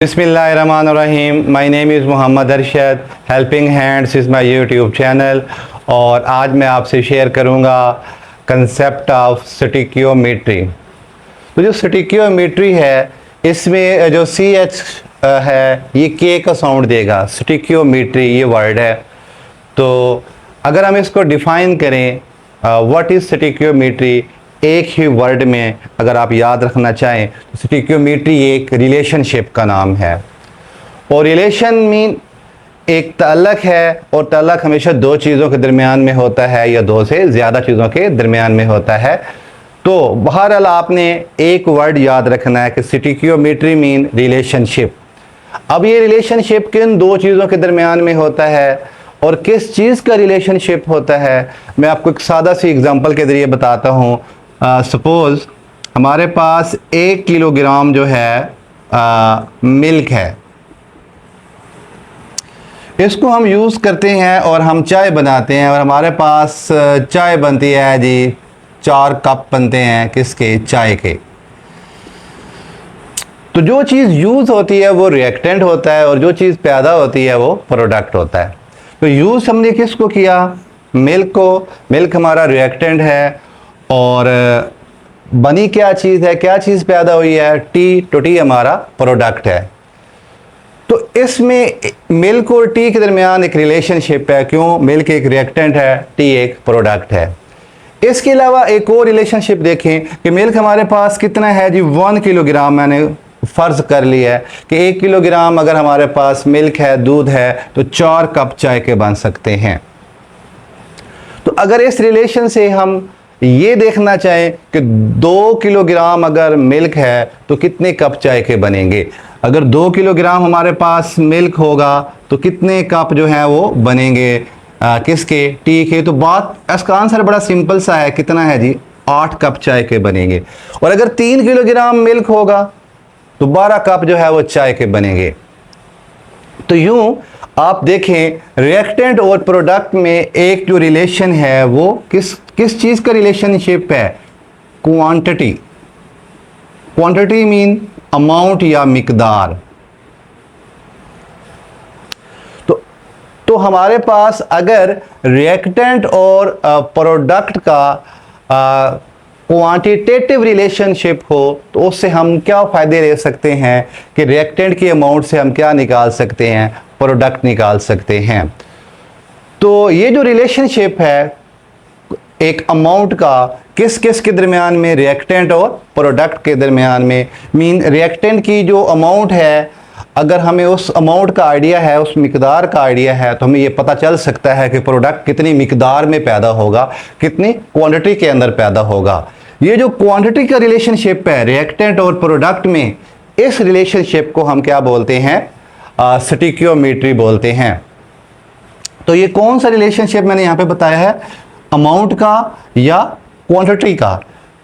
बिस्मिल्लाहिर्रहमानिर्रहीम। My name is Mohammad Arshad. Helping hands is my YouTube channel और आज मैं आपसे शेयर करूंगा कंसेप्ट ऑफ स्टिकियोमेट्री। तो जो स्टिकियोमेट्री है इसमें जो सी एच है ये के का साउंड देगा। स्टिकियोमेट्री ये वर्ड है। तो अगर हम इसको डिफ़ाइन करें व्हाट इज़ स्टिकियोमेट्री, एक ही वर्ड में अगर आप याद रखना चाहें तो स्टिकियोमेट्री एक रिलेशनशिप का नाम है। और रिलेशन मीन एक ताल्लुक़ है और ताल्लुक़ हमेशा दो चीज़ों के दरमियान में होता है या दो से ज़्यादा चीज़ों के दरमियान में होता है। तो बहरहाल आपने एक वर्ड याद रखना है कि स्टिकियोमेट्री मीन रिलेशनशिप। अब ये रिलेशनशिप किन दो चीज़ों के दरमियान में होता है और किस चीज़ का रिलेशनशिप होता है, मैं आपको एक सादा सी एग्जांपल के ज़रिए बताता हूँ। सपोज़ हमारे पास 1 किलोग्राम जो है मिल्क है, इसको हम यूज़ करते हैं और हम चाय बनाते हैं और हमारे पास चाय बनती है जी 4 कप बनते हैं किसके, चाय के। तो जो चीज़ यूज़ होती है वो रिएक्टेंट होता है और जो चीज़ पैदा होती है वो प्रोडक्ट होता है। तो यूज़ हमने किसको किया, मिल्क को। मिल्क हमारा रिएक्टेंट है और बनी क्या चीज़ है, क्या चीज़ पैदा हुई है, टी। तो टी हमारा प्रोडक्ट है। तो इसमें मिल्क और टी के दरमियान एक रिलेशनशिप है। क्यों? मिल्क एक रिएक्टेंट है, टी एक प्रोडक्ट है। इसके अलावा एक और रिलेशनशिप देखें कि मिल्क हमारे पास कितना है जी 1 किलोग्राम। मैंने फ़र्ज़ कर लिया है कि 1 किलोग्राम अगर हमारे पास मिल्क है, दूध है, तो 4 कप चाय के बन सकते हैं। तो अगर इस रिलेशन से हम ये देखना चाहें कि 2 किलोग्राम अगर मिल्क है तो कितने कप चाय के बनेंगे, अगर 2 किलोग्राम हमारे पास मिल्क होगा तो कितने कप जो है वो बनेंगे किसके, टी के। तो बात इसका आंसर बड़ा सिंपल सा है, कितना है जी 8 कप चाय के बनेंगे। और अगर 3 किलोग्राम मिल्क होगा तो 12 कप जो है वो चाय के बनेंगे। तो यूं आप देखें रिएक्टेंट और प्रोडक्ट में एक जो रिलेशन है वो किस चीज़ का रिलेशनशिप है, क्वांटिटी। क्वांटिटी मीन अमाउंट या मिकदार। तो हमारे पास अगर रिएक्टेंट और प्रोडक्ट का क्वांटिटेटिव रिलेशनशिप हो तो उससे हम क्या फ़ायदे ले सकते हैं कि रिएक्टेंट की अमाउंट से हम क्या निकाल सकते हैं, प्रोडक्ट निकाल सकते हैं। तो ये जो रिलेशनशिप है एक अमाउंट का किस किस के दरमियान में, रिएक्टेंट और प्रोडक्ट के दरमियान में। मीन रिएक्टेंट की जो अमाउंट है, अगर हमें उस अमाउंट का आइडिया है, उस मिकदार का आइडिया है, तो हमें ये पता चल सकता है कि प्रोडक्ट कितनी मिकदार में पैदा होगा, कितनी क्वांटिटी के अंदर पैदा होगा। ये जो क्वांटिटी का रिलेशनशिप है रिएक्टेंट और प्रोडक्ट में, इस रिलेशनशिप को हम क्या बोलते हैं, स्टिकियोमेट्री बोलते हैं। तो ये कौन सा रिलेशनशिप मैंने यहाँ पे बताया है, अमाउंट का या क्वांटिटी का।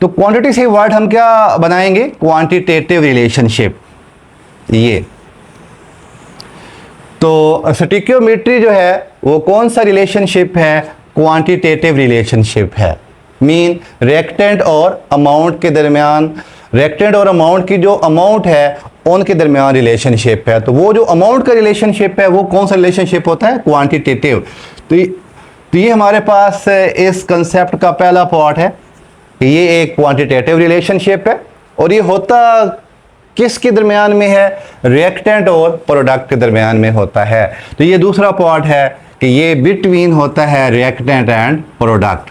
तो क्वांटिटी से वर्ड हम क्या बनाएंगे, क्वांटिटेटिव रिलेशनशिप। ये तो स्टिकियोमेट्री जो है वो कौन सा रिलेशनशिप है, क्वांटिटेटिव रिलेशनशिप है। मीन रिएक्टेंट और अमाउंट के दरमियान, रिएक्टेंट और अमाउंट की जो अमाउंट है उनके दरमियान रिलेशनशिप है। तो वो जो अमाउंट का रिलेशनशिप है वो कौन सा रिलेशनशिप होता है, क्वांटिटेटिव। तो ये हमारे पास इस कंसेप्ट का पहला पार्ट है कि ये एक क्वांटिटेटिव रिलेशनशिप है और ये होता किसके दरमियान में है, रिएक्टेंट और प्रोडक्ट के दरमियान में होता है। तो ये दूसरा पार्ट है कि ये बिटवीन होता है रिएक्टेंट एंड प्रोडक्ट।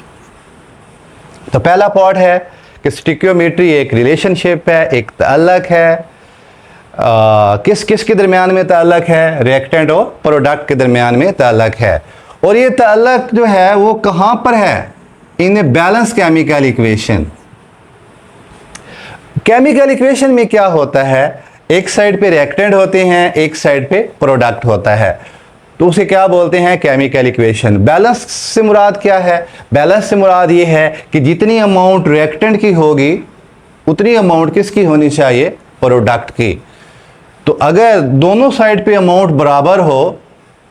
तो पहला पार्ट है कि स्टिकियोमेट्री एक रिलेशनशिप है, एक ताल्लुक़ है। किस किस के दरमियान में ताल्लुक़ है, रिएक्टेंट और प्रोडक्ट के दरमियान में ताल्लुक़ है। और ये ताल्लुक़ जो है वो कहाँ पर है, in a balance chemical equation. Chemical equation में क्या होता है, एक साइड पे रिएक्टेंट होते हैं, एक साइड पे प्रोडक्ट होता है, तो उसे क्या बोलते हैं, केमिकल इक्वेशन। बैलेंस से मुराद क्या है, बैलेंस से मुराद ये है कि जितनी अमाउंट रिएक्टेंट की होगी उतनी अमाउंट किसकी होनी चाहिए, प्रोडक्ट की। तो अगर दोनों साइड पे अमाउंट बराबर हो,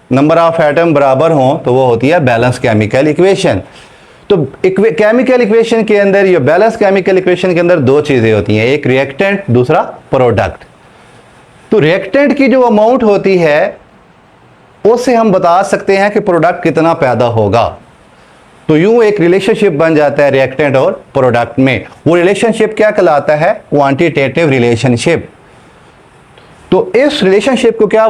नंबर ऑफ एटम बराबर हो, तो वो होती है बैलेंस केमिकल इक्वेशन। तो केमिकल इक्वेशन के अंदर, या बैलेंस केमिकल इक्वेशन के अंदर दो चीज़ें होती हैं, एक रिएक्टेंट, दूसरा प्रोडक्ट। तो रिएक्टेंट की जो अमाउंट होती है उससे हम बता सकते हैं कि प्रोडक्ट कितना पैदा होगा। तो यूं एक रिलेशनशिप बन जाता है रिएक्टेंट और प्रोडक्ट में। वो रिलेशनशिप क्या कहलाता है? Quantitative relationship. तो इस रिलेशनशिप को क्या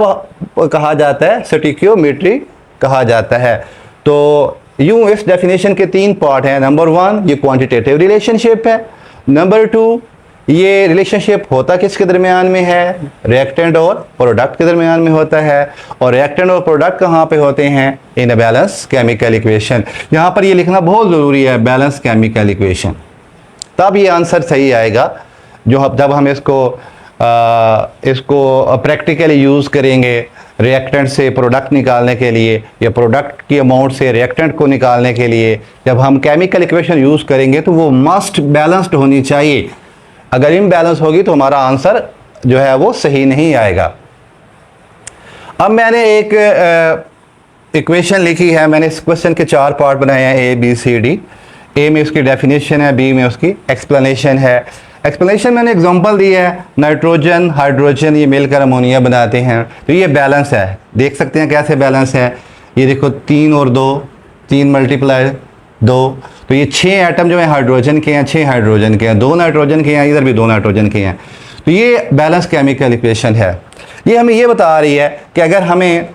कहा जाता है? स्टोइकियोमेट्री कहा जाता है। तो यूं इस डेफिनेशन के 3 पार्ट हैं। नंबर 1 ये क्वांटिटेटिव रिलेशनशिप है। नंबर 2 ये रिलेशनशिप होता किसके दरमियान में है? रिएक्टेंट और प्रोडक्ट के दरमियान में होता है। और रिएक्टेंट और प्रोडक्ट कहाँ पे होते हैं? इन अ बैलेंस केमिकल इक्वेशन। यहाँ पर ये लिखना बहुत ज़रूरी है, बैलेंस केमिकल इक्वेशन, तब ये आंसर सही आएगा। जब हम इसको प्रैक्टिकली यूज़ करेंगे रिएक्टेंट से प्रोडक्ट निकालने के लिए या प्रोडक्ट की अमाउंट से रिएक्टेंट को निकालने के लिए, जब हम केमिकल इक्वेशन यूज़ करेंगे तो वो मस्ट बैलेंस्ड होनी चाहिए। अगर इम्बैलेंस होगी तो हमारा आंसर जो है वो सही नहीं आएगा। अब मैंने एक इक्वेशन लिखी है। मैंने इस क्वेश्चन के 4 पार्ट बनाए हैं, ए बी सी डी। ए में उसकी डेफिनेशन है, बी में उसकी एक्सप्लेनेशन है। एक्सप्लेनेशन मैंने एग्जांपल दी है, नाइट्रोजन हाइड्रोजन ये मिलकर अमोनिया बनाते हैं। तो ये बैलेंस है, देख सकते हैं कैसे बैलेंस है। ये देखो 3 और 2, 3 × 2, तो ये 6 एटम जो है हाइड्रोजन के हैं, 6 हाइड्रोजन के हैं, 2 नाइट्रोजन के हैं, इधर भी 2 नाइट्रोजन के हैं। तो ये बैलेंस केमिकल इक्वेशन है। ये हमें ये बता रही है कि अगर हमें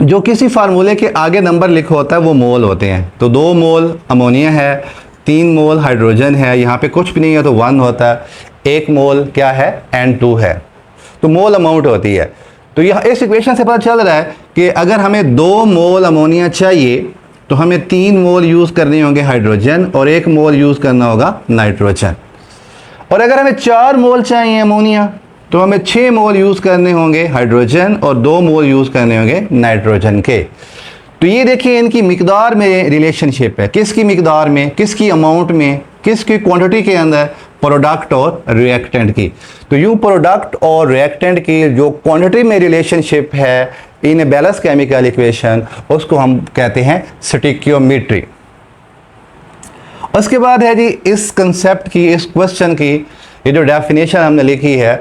जो किसी फार्मूले के आगे नंबर लिखा होता है वो मोल होते हैं। तो 2 मोल अमोनिया है, 3 मोल हाइड्रोजन है, यहाँ पे कुछ भी नहीं है तो 1 होता है, 1 मोल क्या है? N2 है। तो मोल अमाउंट होती है। तो यह इस इक्वेशन से पता चल रहा है कि अगर हमें 2 मोल अमोनिया चाहिए तो हमें 3 मोल यूज़ करने होंगे हाइड्रोजन और 1 मोल यूज़ करना होगा नाइट्रोजन। और अगर हमें 4 मोल चाहिए अमोनिया तो हमें 6 मोल यूज़ करने होंगे हाइड्रोजन और 2 मोल यूज़ करने होंगे नाइट्रोजन के। तो ये देखिए इनकी मिकदार में रिलेशनशिप है। किसकी मिकदार में? किसकी अमाउंट में? किसकी क्वांटिटी के अंदर? प्रोडक्ट और रिएक्टेंट की। तो यूँ प्रोडक्ट और रिएक्टेंट की जो क्वांटिटी में रिलेशनशिप है इन बैलेंस केमिकल इक्वेशन, उसको हम कहते हैं स्टोइकियोमेट्री। उसके बाद है जी इस कंसेप्ट की, इस क्वेश्चन की ये जो डेफिनेशन हमने लिखी है,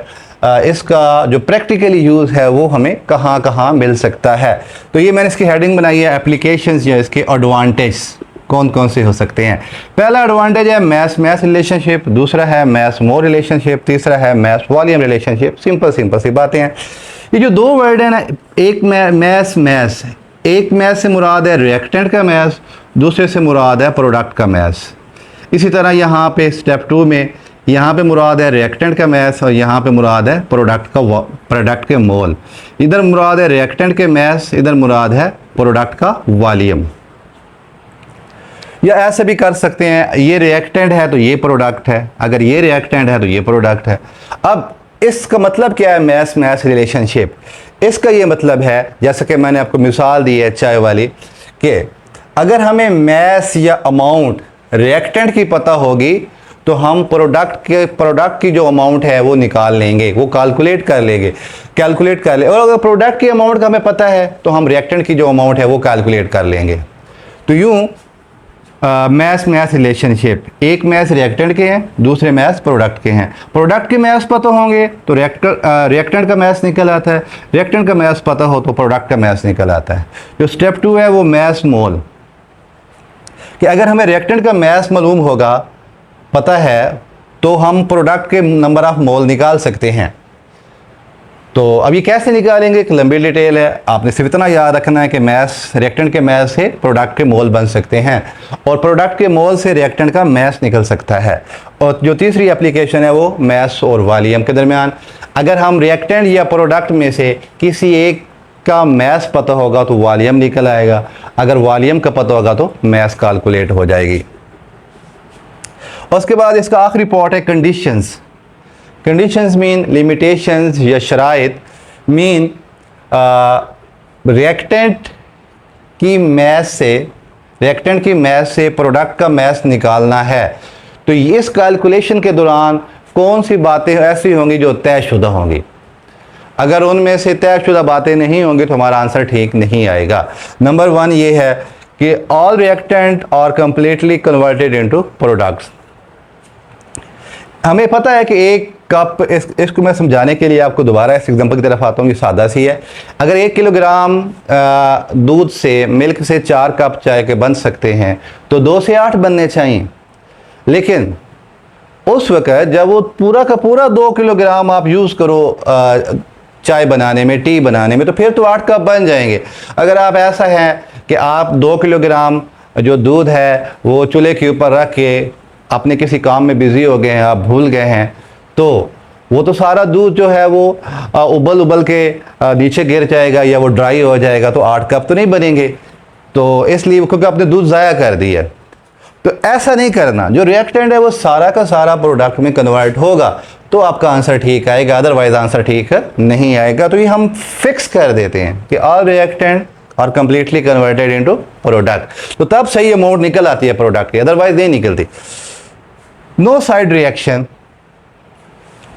इसका जो प्रैक्टिकली यूज़ है वो हमें कहाँ कहाँ मिल सकता है। तो ये मैंने इसकी हेडिंग बनाई है, एप्लीकेशंस या इसके एडवांटेज कौन कौन से हो सकते हैं। पहला एडवांटेज है मैस मैस रिलेशनशिप, दूसरा है मैस मोर रिलेशनशिप, तीसरा है मैस वॉल्यूम रिलेशनशिप। सिंपल सी बातें हैं। ये जो 2 वर्ड है ना, एक मैस मैस, एक मैस से मुराद है रिएक्टेंट का मैस, दूसरे से मुराद है प्रोडक्ट का मैस। इसी तरह यहाँ पे स्टेप 2 में यहाँ पे मुराद है रिएक्टेंट का मैस और यहाँ पे मुराद है प्रोडक्ट के मोल। इधर मुराद है रिएक्टेंट के मैस, इधर मुराद है प्रोडक्ट का वॉल्यूम। या ऐसे भी कर सकते हैं, ये रिएक्टेंट है तो ये प्रोडक्ट है, अगर ये रिएक्टेंट है तो ये प्रोडक्ट है। अब इसका मतलब क्या है मैस मैस रिलेशनशिप? इसका ये मतलब है, जैसा कि मैंने आपको मिसाल दी है चाय वाली, कि अगर हमें मैस या अमाउंट रिएक्टेंट की पता होगी तो हम प्रोडक्ट की जो अमाउंट है वो निकाल लेंगे, वो कैलकुलेट कर लेंगे। और अगर प्रोडक्ट की अमाउंट का हमें पता है तो हम रिएक्टेंट की जो अमाउंट है वो कैलकुलेट कर लेंगे। तो यूँ मैस मैस रिलेशनशिप, एक मैस रिएक्टेंट के हैं, दूसरे मैस प्रोडक्ट के हैं। प्रोडक्ट के मैस पता होंगे तो रिएक्टेंट का मैस निकल आता है, रिएक्टेंट का मैस पता हो तो प्रोडक्ट का मैस निकल आता है। जो स्टेप 2 है वो मैस मोल, कि अगर हमें रिएक्टेंट का मैस मालूम होगा, पता है, तो हम प्रोडक्ट के नंबर ऑफ मोल निकाल सकते हैं। तो अब ये कैसे निकालेंगे, एक लंबी डिटेल है। आपने सिर्फ इतना याद रखना है कि मैस रिएक्टेंट के मैस से प्रोडक्ट के मोल बन सकते हैं और प्रोडक्ट के मोल से रिएक्टेंट का मैस निकल सकता है। और जो तीसरी एप्लीकेशन है वो मैस और वॉल्यूम के दरमियान। अगर हम रिएक्टेंट या प्रोडक्ट में से किसी एक का मैस पता होगा तो वॉल्यूम निकल आएगा, अगर वॉल्यूम का पता होगा तो मैस कैलकुलेट हो जाएगी। उसके बाद इसका आखिरी पार्ट है कंडीशंस। कंडीशंस मीन लिमिटेशंस या शराइत, मीन रिएक्टेंट की मैस से प्रोडक्ट का मैस निकालना है। तो इस कैलकुलेशन के दौरान कौन सी बातें ऐसी होंगी जो तयशुदा होंगी। अगर उनमें से तयशुदा बातें नहीं होंगी तो हमारा आंसर ठीक नहीं आएगा। नंबर 1 ये है कि all reactant are completely converted into products. हमें पता है कि एक कप, इसको मैं समझाने के लिए आपको दोबारा इस एग्जांपल की तरफ आता हूँ। ये सादा सी है। अगर 1 किलोग्राम दूध से, मिल्क से 4 कप चाय के बन सकते हैं तो 2 से 8 बनने चाहिए। लेकिन उस वक़्त जब वो पूरा का पूरा 2 किलोग्राम आप यूज़ करो चाय बनाने में, टी बनाने में, तो फिर तो 8 कप बन जाएंगे। अगर आप ऐसा है कि आप 2 किलोग्राम जो दूध है वो चूल्हे के ऊपर रख के अपने किसी काम में बिज़ी हो गए हैं, आप भूल गए हैं, तो वो तो सारा दूध जो है वो उबल उबल के नीचे गिर जाएगा या वो ड्राई हो जाएगा, तो 8 कप तो नहीं बनेंगे। तो इसलिए क्योंकि आपने दूध ज़ाया कर दिया। तो ऐसा नहीं करना, जो रिएक्टेंट है वो सारा का सारा प्रोडक्ट में कन्वर्ट होगा तो आपका आंसर ठीक आएगा, अदरवाइज आंसर ठीक नहीं आएगा। तो ये हम फिक्स कर देते हैं कि all reactant are completely converted into product, तो तब सही अमाउंट निकल आती है प्रोडक्ट की, अदरवाइज नहीं निकलती। नो साइड रिएक्शन,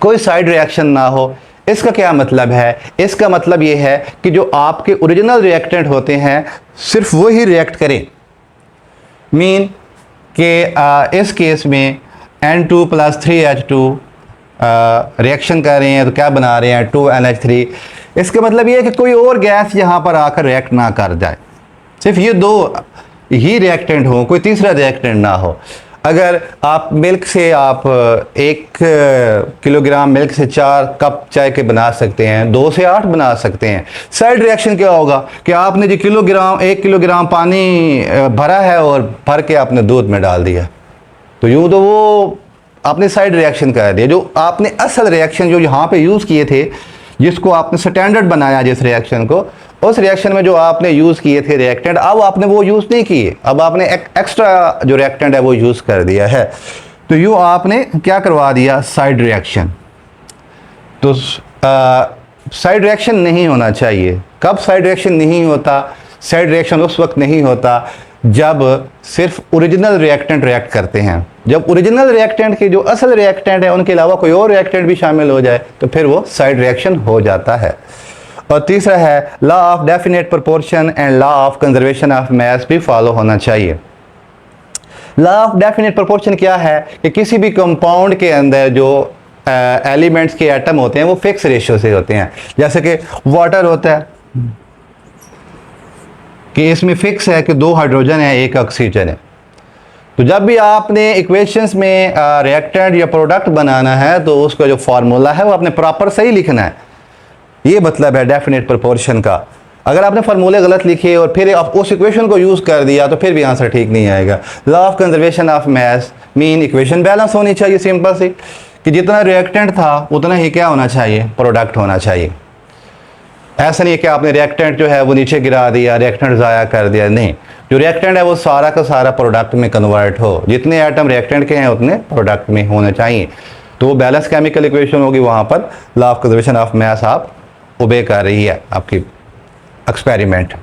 कोई साइड रिएक्शन ना हो, इसका क्या मतलब है? इसका मतलब ये है कि जो आपके ओरिजिनल रिएक्टेंट होते हैं सिर्फ वो ही रिएक्ट करें। मीन कि इस केस में N2 + 3H2 रिएक्शन कर रहे हैं तो क्या बना रहे हैं? 2NH3। इसका मतलब ये है कि कोई और गैस यहाँ पर आकर रिएक्ट ना कर जाए, सिर्फ ये 2 ही रिएक्टेंट हो, कोई तीसरा रिएक्टेंट ना हो। अगर आप मिल्क से आप 1 किलोग्राम मिल्क से 4 कप चाय के बना सकते हैं, 2 से 8 बना सकते हैं। साइड रिएक्शन क्या होगा कि आपने जो 1 किलोग्राम पानी भरा है और भर के आपने दूध में डाल दिया, तो यूँ तो वो आपने साइड रिएक्शन कर दिया। जो आपने असल रिएक्शन जो यहाँ पे यूज़ किए थे, जिसको आपने स्टैंडर्ड बनाया जिस रिएक्शन को, उस रिएक्शन में जो आपने यूज़ किए थे रिएक्टेंट, अब आपने वो यूज़ नहीं किए, अब आपने एक्स्ट्रा जो रिएक्टेंट है वो यूज़ कर दिया है। तो यूँ आपने क्या करवा दिया? Side reaction. तो साइड रिएक्शन नहीं होना चाहिए। कब साइड रिएक्शन नहीं होता? साइड रिएक्शन उस वक्त नहीं होता जब सिर्फ ओरिजिनल रिएक्टेंट रिएक्ट करते हैं। जब ओरिजिनल रिएक्टेंट के जो असल रिएक्टेंट है उनके अलावा कोई और रिएक्टेंट भी शामिल हो जाए तो फिर वो साइड रिएक्शन हो जाता है। और तीसरा है law of definite proportion and law of conservation of mass भी फॉलो होना चाहिए। लॉ ऑफ डेफिनेट प्रोपोर्शन क्या है कि किसी भी कंपाउंड के अंदर जो एलिमेंट्स के एटम होते हैं वो फिक्स रेशियो से होते हैं। जैसे कि वाटर होता है कि इसमें फिक्स है कि 2 हाइड्रोजन है, 1 ऑक्सीजन है। तो जब भी आपने इक्वेशंस में रिएक्टेंट या प्रोडक्ट बनाना है तो उसका जो फार्मूला है वो आपने प्रॉपर सही लिखना है। ये मतलब है डेफिनेट प्रोपोर्शन का। अगर आपने फार्मूले गलत लिखे और फिर आप उस इक्वेशन को यूज़ कर दिया तो फिर भी आंसर ठीक नहीं आएगा। Law of conservation of mass mean equation balance होनी चाहिए, सिंपल सी, कि जितना रिएक्टेंट था उतना ही क्या होना चाहिए? प्रोडक्ट होना चाहिए। ऐसा नहीं है कि आपने रिएक्टेंट जो है वो नीचे गिरा दिया, रिएक्टेंट ज़ाया कर दिया, नहीं। जो रिएक्टेंट है वो सारा का सारा प्रोडक्ट में कन्वर्ट हो। जितने आइटम रिएक्टेंट के हैं उतने प्रोडक्ट में होने चाहिए। तो वो बैलेंस केमिकल इक्वेशन होगी, वहाँ पर law of conservation of mass आप ओबे कर रही है आपकी एक्सपेरिमेंट।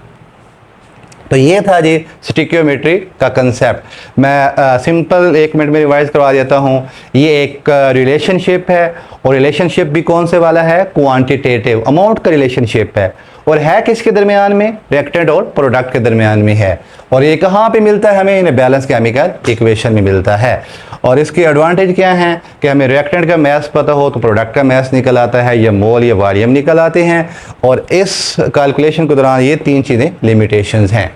तो ये था जी स्टिक्योमेट्री का कंसेप्ट। मैं सिंपल 1 मिनट में रिवाइज करवा देता हूँ। ये एक रिलेशनशिप है और रिलेशनशिप भी कौन से वाला है? क्वांटिटेटिव, अमाउंट का रिलेशनशिप है। और है किसके दरमियान में? रिएक्टेंट और प्रोडक्ट के दरमियान में है। और ये कहाँ पे मिलता है? हमें इन्हें बैलेंस केमिकल इक्वेशन में मिलता है। और इसकी एडवांटेज क्या हैं कि हमें रिएक्टेंट का मास पता हो तो प्रोडक्ट का मास निकल आता है, या मोल या वॉल्यूम निकल आते हैं। और इस कैलकुलेशन के दौरान ये 3 चीज़ें लिमिटेशंस हैं।